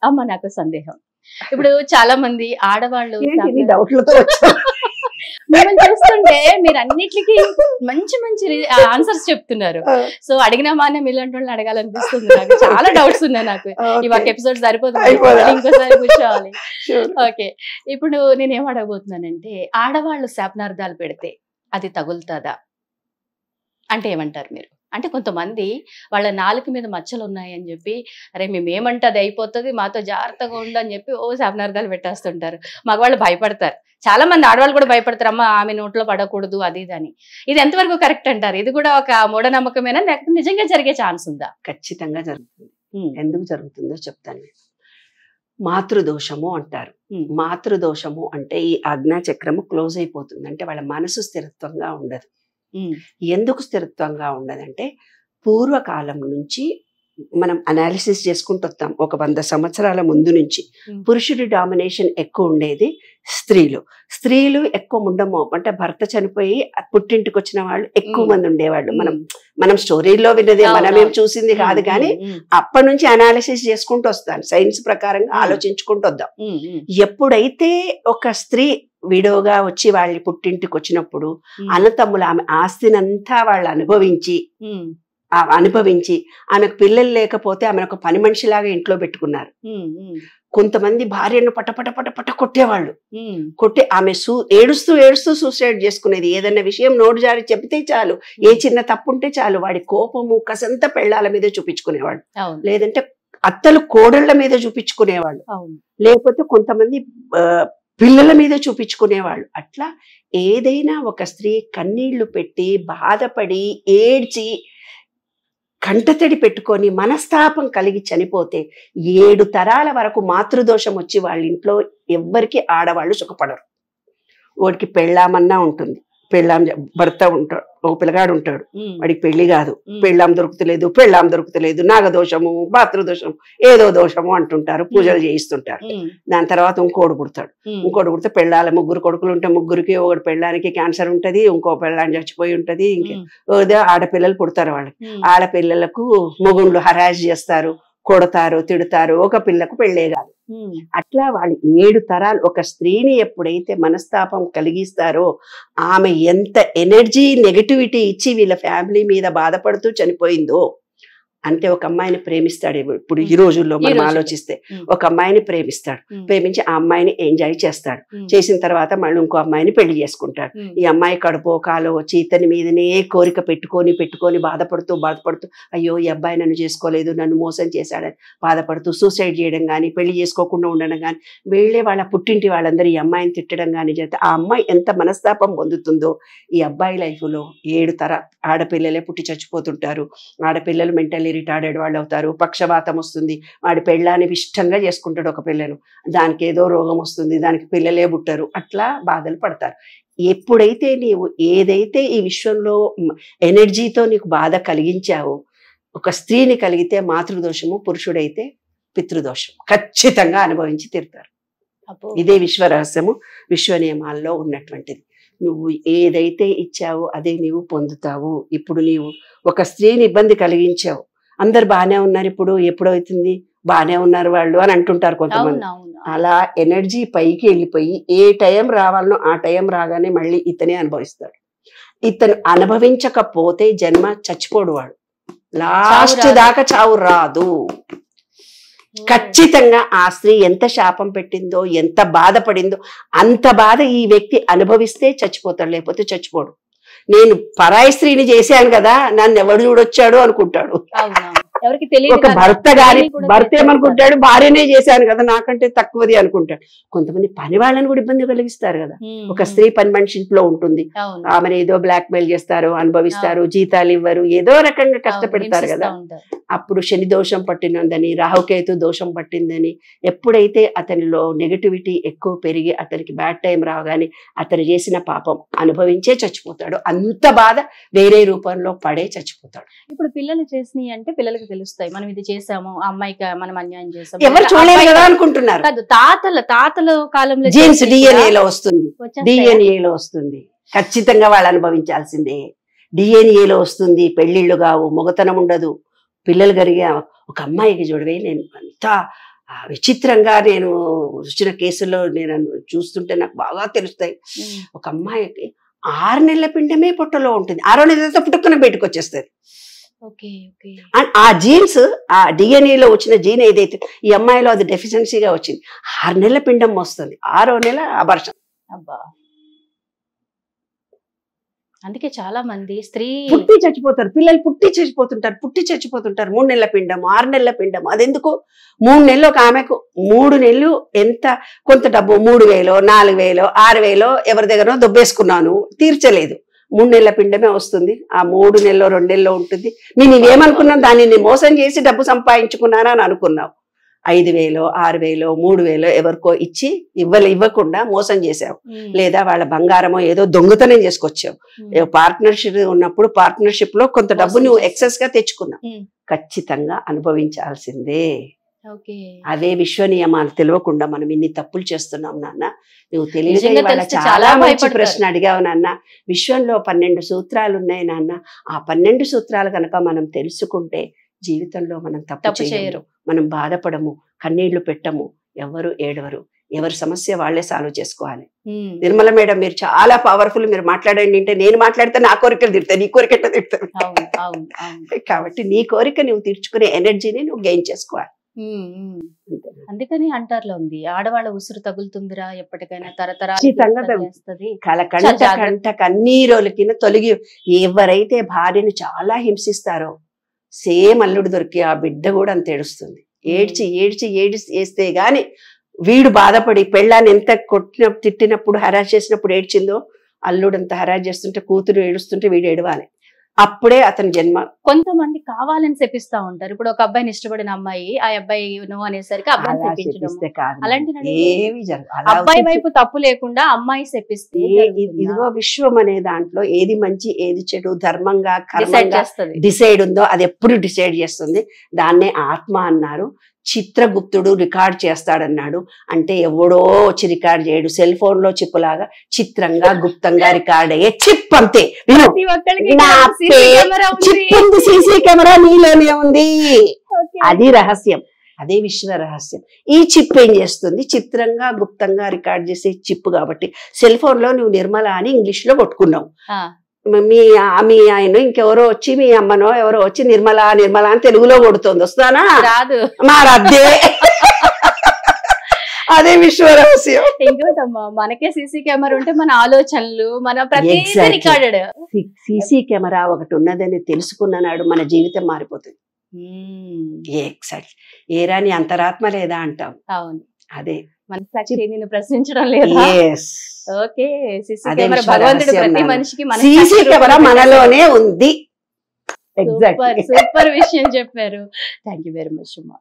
అమ్మ నాకు సందేహం. ఇప్పుడు చాలా మంది ఆడవాళ్ళు మిమ్మల్ని చూస్తుంటే మీరు అన్నిటికీ మంచి మంచి ఆన్సర్స్ చెప్తున్నారు. సో అడిగిన మాన్యం ఇలాంటి వాళ్ళని అడగాలనిపిస్తుంది నాకు. చాలా డౌట్స్ ఉన్నాయి నాకు. ఇవాళ ఎపిసోడ్ సరిపోతుంది, ఇంకోసారి కూర్చోవాలి. ఓకే, ఇప్పుడు నేనేం అడగబోతున్నానంటే ఆడవాళ్ళు శాపనార్థాలు పెడితే అది తగులుతుందా అంటే ఏమంటారు మీరు? అంటే కొంతమంది వాళ్ళ నాలుక మీద మచ్చలు ఉన్నాయని చెప్పి అరే మేమేమంటే అది అయిపోతుంది, మాతో జాగ్రత్తగా ఉండని చెప్పి శాపనార్థాలు పెట్టేస్తుంటారు. మగవాళ్ళు భయపడతారు, చాలా మంది ఆడవాళ్ళు కూడా భయపడతారు, అమ్మ ఆమె నోట్లో పడకూడదు అది ఇదని. ఇది ఎంతవరకు కరెక్ట్ అంటారు? ఇది కూడా ఒక మూఢనమ్మకమేనా లేకపోతే నిజంగా జరిగే ఛాన్స్ ఉందా? ఖచ్చితంగా జరుగుతుంది. ఎందుకు జరుగుతుందో చెప్తాను. మాతృదోషము అంటారు. మాతృదోషము అంటే ఈ ఆజ్ఞా చక్రము క్లోజ్ అయిపోతుంది, అంటే వాళ్ళ మనసు స్థిరత్వంగా ఉండదు. ఎందుకు స్థిరత్వంగా ఉండదంటే పూర్వకాలం నుంచి మనం అనాలిసిస్ చేసుకుంటూ వస్తాం. ఒక 100 సంవత్సరాల ముందు నుంచి పురుషుడి డామినేషన్ ఎక్కువ ఉండేది. స్త్రీలు ఎక్కువ ఉండము, అంటే భర్త చనిపోయి పుట్టింటికి వచ్చిన వాళ్ళు ఎక్కువ మంది ఉండేవాళ్ళు. మనం స్టోరీలో విన్నది, మనమేం చూసింది కాదు, కానీ అప్పటి నుంచి అనాలిసిస్ చేసుకుంటూ వస్తాం, సైన్స్ ప్రకారంగా ఆలోచించుకుంటూ వద్దాం. ఎప్పుడైతే ఒక స్త్రీ విడోగా వచ్చి వాళ్ళ పుట్టింటికి వచ్చినప్పుడు అన్నతమ్ములు ఆమె ఆస్తినంతా వాళ్ళు అనుభవించి ఆమెకు పిల్లలు లేకపోతే ఆమెను ఒక పని మనిషిలాగా ఇంట్లో పెట్టుకున్నారు. కొంతమంది భార్యను పట కొట్టేవాళ్ళు. కొట్టి ఆమె ఏడుస్తూ సూసైడ్ చేసుకునేది. ఏదన్నా విషయం నోటు జారి చెప్తే చాలు, ఏ చిన్న తప్పు ఉంటే చాలు, వాడి కోపము కసంతా పెళ్ళాల మీద చూపించుకునేవాళ్ళు, లేదంటే అత్తలు కోడళ్ల మీద చూపించుకునేవాళ్ళు, లేకపోతే కొంతమంది పిల్లల మీద చూపించుకునేవాళ్ళు. అట్లా ఏదైనా ఒక స్త్రీ కన్నీళ్లు పెట్టి బాధపడి ఏడ్చి కంటతడి పెట్టుకొని మనస్తాపం కలిగి చనిపోతే 7 తరాల వరకు మాతృదోషం వచ్చి వాళ్ళ ఇంట్లో ఎవ్వరికి ఆడవాళ్ళు సుఖపడరు. వాడికి పెళ్ళామన్నా ఉంటుంది, భర్త ఉంటాడు, ఒక పిల్లగాడు ఉంటాడు, వాడికి పెళ్లి కాదు, పెళ్ళాం దొరుకుతలేదు, నాగదోషము, మాతృదోషము, ఏదో దోషము అంటుంటారు, పూజలు చేయిస్తుంటారు. దాని తర్వాత ఇంకోడు పుడితే పెళ్ళాల 3 కొడుకులు ఉంటే 3కి ఒకటి పెళ్ళానికి క్యాన్సర్ ఉంటది, ఇంకో పెళ్ళాన్ని చచ్చిపోయి ఉంటది, ఇంకేదో ఆడపిల్లలు పుడతారు. వాళ్ళకి ఆడపిల్లలకు మొగుళ్ళు హరాజ్ చేస్తారు, కొడతారు, తిడతారు, ఒక పిల్లకు పెళ్ళే కాదు. అట్లా వాళ్ళు 7 తరాలు ఒక స్త్రీని ఎప్పుడైతే మనస్తాపం కలిగిస్తారో ఆమె ఎంత ఎనర్జీ నెగటివిటీ ఇచ్చి వీళ్ళ ఫ్యామిలీ మీద బాధపడుతూ చనిపోయిందో. అంటే ఒక అమ్మాయిని ప్రేమిస్తాడు, ఇప్పుడు ఈ రోజుల్లో మనం ఆలోచిస్తే ఒక అమ్మాయిని ప్రేమించి ఆ అమ్మాయిని ఎంజాయ్ చేస్తాడు, చేసిన తర్వాత మళ్ళీ ఇంకో అమ్మాయిని పెళ్లి చేసుకుంటాడు. ఈ అమ్మాయి కడుపో కాలో వచ్చి ఇతని మీదనే కోరిక పెట్టుకొని బాధపడుతూ అయ్యో ఈ అబ్బాయి నన్ను చేసుకోలేదు, నన్ను మోసం చేశాడని బాధపడుతూ సూసైడ్ చేయడం కానీ, పెళ్లి చేసుకోకుండా ఉండడం కానీ, వీళ్ళే వాళ్ళ పుట్టింటి వాళ్ళందరూ ఈ అమ్మాయిని తిట్టడం కానీ చేస్తే ఆ అమ్మాయి ఎంత మనస్తాపం పొందుతుందో. ఈ అబ్బాయి లైఫ్లో 7 తర ఆడపిల్లలే పుట్టి చచ్చిపోతుంటారు. ఆడపిల్లలు మెంటల్లీ రిటార్డెడ్ వాళ్ళు అవుతారు, పక్షవాతం వస్తుంది, వాడి పెళ్ళాన్ని ఇష్టంగా చేసుకుంటాడు ఒక పిల్లను, దానికి ఏదో రోగం వస్తుంది, దానికి పిల్లలే పుట్టరు, అట్లా బాధలు పడతారు. ఎప్పుడైతే నీవు ఏదైతే ఈ విశ్వంలో ఎనర్జీతో నీకు బాధ కలిగించావో, ఒక స్త్రీని కలిగితే మాతృదోషము, పురుషుడైతే పితృదోషం ఖచ్చితంగా అనుభవించి తీరుతారు. ఇదే విశ్వరహస్యము, విశ్వ నియమాల్లో ఉన్నటువంటిది. నువ్వు ఏదైతే ఇచ్చావో అదే నీవు పొందుతావు. ఇప్పుడు నీవు ఒక స్త్రీని ఇబ్బంది కలిగించావు, అందరు బాగానే ఉన్నారు, ఇప్పుడు ఎప్పుడవుతుంది బాగానే ఉన్నారు వాళ్ళు అని అంటుంటారు కొంతమంది. అలా ఎనర్జీ పైకి వెళ్ళిపోయి ఏ టైం రావాలనో ఆ టైం రాగానే మళ్ళీ ఇతనే అనుభవిస్తాడు. ఇతను అనుభవించకపోతే జన్మ చచ్చిపోడు, వాడు లాస్ట్ దాకా చావు రాదు. ఖచ్చితంగా ఆ స్త్రీ ఎంత శాపం పెట్టిందో, ఎంత బాధపడిందో అంత బాధ ఈ వ్యక్తి అనుభవిస్తే చచ్చిపోతాడు, లేకపోతే చచ్చిపోడు. నేను పరాయి స్త్రీని చేశాను కదా, నన్ను ఎవడు చూడొచ్చాడు అనుకుంటాడు. ఒక భర్త ఏమనుకుంటాడు, భార్యనే చేశాను కదా నాకంటే తక్కువది అనుకుంటాడు. కొంతమంది పని వాళ్ళని కూడా ఇబ్బంది కలిగిస్తారు కదా. ఒక స్త్రీ పని మనిషి ఇంట్లో ఉంటుంది, ఆమెను ఏదో బ్లాక్ మెయిల్ చేస్తారు, అనుభవిస్తారు, జీతాలు ఇవ్వరు, ఏదో రకంగా కష్టపెడతారు కదా. అప్పుడు శని దోషం పట్టినందని, రాహుకేతు దోషం పట్టిందని, ఎప్పుడైతే అతనిలో నెగటివిటీ ఎక్కువ పెరిగి అతనికి బ్యాడ్ టైం రాగానే అతను చేసిన పాపం అనుభవించే చచ్చిపోతాడు. అంత బాధ వేరే రూపంలో పడే చచ్చిపోతాడు. ఇప్పుడు పిల్లలు చేసినాయి అంటే పిల్లలకి తెలుస్తాయి, మనం ఇది చేసాము, ఆ అమ్మాయికి మనం అన్యాయం చేసాము, ఎవరు చూడలేదు కదా అనుకుంటున్నారు. తాతల కాలంలో జీన్స్ డిఎన్ఏలో వస్తుంది, ఖచ్చితంగా వాళ్ళు అనుభవించాల్సిందే. డిఎన్ఏలో వస్తుంది. పెళ్లిళ్ళు కావు, మొగతనం ఉండదు, పిల్లలు కలిగే. ఒక అమ్మాయికి చూడవే, నేను అంతా విచిత్రంగా నేను వచ్చిన కేసుల్లో నేను చూస్తుంటే నాకు బాగా తెలుస్తాయి. ఒక అమ్మాయికి 6 నెలల పిండమే పొట్టలో ఉంటుంది, 6వ నెల పుట్టుకుని బయటకు వచ్చేస్తుంది. ఆ జీన్స్, ఆ డిఎన్ఏలో వచ్చిన జీన్ ఏదైతే ఈ అమ్మాయిలో అది డెఫిషియన్సీగా వచ్చింది, 6 నెలల పిండం వస్తుంది, 6వ నెల అబార్షన్. అబ్బా, అందుకే చాలా మంది స్త్రీ పుట్టి చచ్చిపోతారు, పిల్లలు పుట్టి చచ్చిపోతుంటారు 3 నెలల పిండం, 6 నెలల పిండం. అదెందుకు? 3 నెలలు ఒక ఆమెకు 3 నెలలు ఎంత కొంత డబ్బు 3,000 4,000 6,000 ఎవరి దగ్గర దొబ్బేసుకున్నాను, తీర్చలేదు. 3 నెలల పిండమే వస్తుంది, ఆ 3 నెలలో 2 నెలలో ఉంటుంది. నేనేమనుకున్నాను, దాన్ని నేను మోసం చేసి డబ్బు సంపాదించుకున్నానా అని అనుకున్నావు. 5,000 6,000 3,000 ఎవరికో ఇచ్చి ఇవ్వకుండా మోసం చేసావు, లేదా వాళ్ళ బంగారమో ఏదో దొంగతనం చేసుకొచ్చావు. పార్ట్నర్షిప్ ఉన్నప్పుడు పార్ట్నర్షిప్ లో కొంత డబ్బు నువ్వు ఎక్సెస్ గా తెచ్చుకున్నావు, ఖచ్చితంగా అనుభవించాల్సిందే. అవే విశ్వ నియమాలు తెలియకుండా మనం ఇన్ని తప్పులు చేస్తున్నాం నాన్న. నువ్వు తెలియదు, చాలా మంచి ప్రశ్న అడిగావు నాన్న. విశ్వంలో 12 సూత్రాలు ఉన్నాయి నాన్న. ఆ 12 సూత్రాలు కనుక మనం తెలుసుకుంటే జీవితంలో మనం తప్పు చేయరు, మనం బాధపడము, కన్నీళ్లు పెట్టము, ఎవరు ఏడవరు, ఎవరి సమస్య వాళ్లే సాల్వ్ చేసుకోవాలి. నిర్మల మేడం, మీరు చాలా పవర్ఫుల్. మీరు మాట్లాడండి అంటే నేను మాట్లాడితే నా కోరికలు తీరుతాయి, నీ కోరిక ఎట్లా తీరుతాయి? కాబట్టి నీ కోరిక నువ్వు తీర్చుకునే ఎనర్జీని నువ్వు గెయిన్ చేసుకోవాలి. అందుకని అంటారులో ఉంది, ఆడవాళ్ళ ఉసురు తగులుతుందిరా ఎప్పటికైనా, కంట కన్నీరోలకి తొలగి. ఎవరైతే భార్యను చాలా హింసిస్తారో సేమ్ అల్లుడు దొరికి ఆ బిడ్డ కూడా అంత ఏడుస్తుంది. ఏడ్చి వేస్తే గాని వీడు బాధపడి, పెళ్ళాన్ని ఎంత తిట్టినప్పుడు హరాస్ చేసినప్పుడు ఏడ్చిందో, అల్లుడంత హరాస్ చేస్తుంటే కూతురు ఏడుస్తుంటే వీడు ఏడవాలి. అప్పుడే అతని జన్మ. కొంతమంది కావాలని శపిస్తా ఉంటారు. ఇప్పుడు ఒక అబ్బాయిని ఇష్టపడిన అమ్మాయి ఆ అబ్బాయి నో అనేసరికి అబ్బాయి వైపు తప్పు లేకుండా అమ్మాయి శపిస్తే, ఇదిగో విశ్వం అనే దాంట్లో ఏది మంచి ఏది చెడు ధర్మంగా డిసైడ్ ఉందో అది ఎప్పుడు డిసైడ్ చేస్తుంది. దాన్నే ఆత్మ అన్నారు. చిత్రగుప్తుడు రికార్డ్ చేస్తాడన్నాడు అంటే ఎవడో వచ్చి రికార్డ్ చేయడు, సెల్ ఫోన్ లో చిప్పులాగా చిత్రంగా గుప్తంగా రికార్డ్ అయ్యే చిప్ అంతే. చిప్ ఉంది, సీసీ కెమెరా నీలోనే ఉంది, అది రహస్యం, అదే విశ్వ రహస్యం. ఈ చిప్ ఏం చేస్తుంది? చిత్రంగా గుప్తంగా రికార్డ్ చేసే చిప్. కాబట్టి సెల్ ఫోన్ లో నువ్వు నిర్మల అని ఇంగ్లీష్ లో కొట్టుకున్నావు, మీ ఆయన ఇంకెవరో వచ్చి మీ అమ్మనో ఎవరో వచ్చి నిర్మల అని తెలుగులో కొడుతుంది, వస్తానా? రాదు, మారద్దే. అదే విశ్వ రహస్యం. ఇంకోటమ్మా, మనకే సీసీ కెమెరా ఉంటే మన ఆలోచనలు మన ప్రతిదీ రికార్డెడ్. సీసీ కెమెరా ఒకటి ఉన్నదని తెలుసుకున్నాడు మన జీవితం మారిపోతుంది. ఎగ్జాక్ట్. ఏరా నీ అంతరాత్మ లేదా అంటావు. అవును, అదే మనసాక్షి నిన్ను ప్రశ్నించడం లేదా? ఓకే, సీసీ కెమెరా భగవంతుడు ప్రతి మనిషికి సీసీ కెమెరా మనలోనే ఉంది. సూపర్ విషయం చెప్పారు. థ్యాంక్ యూ వెరీ మచ్ అమ్మా.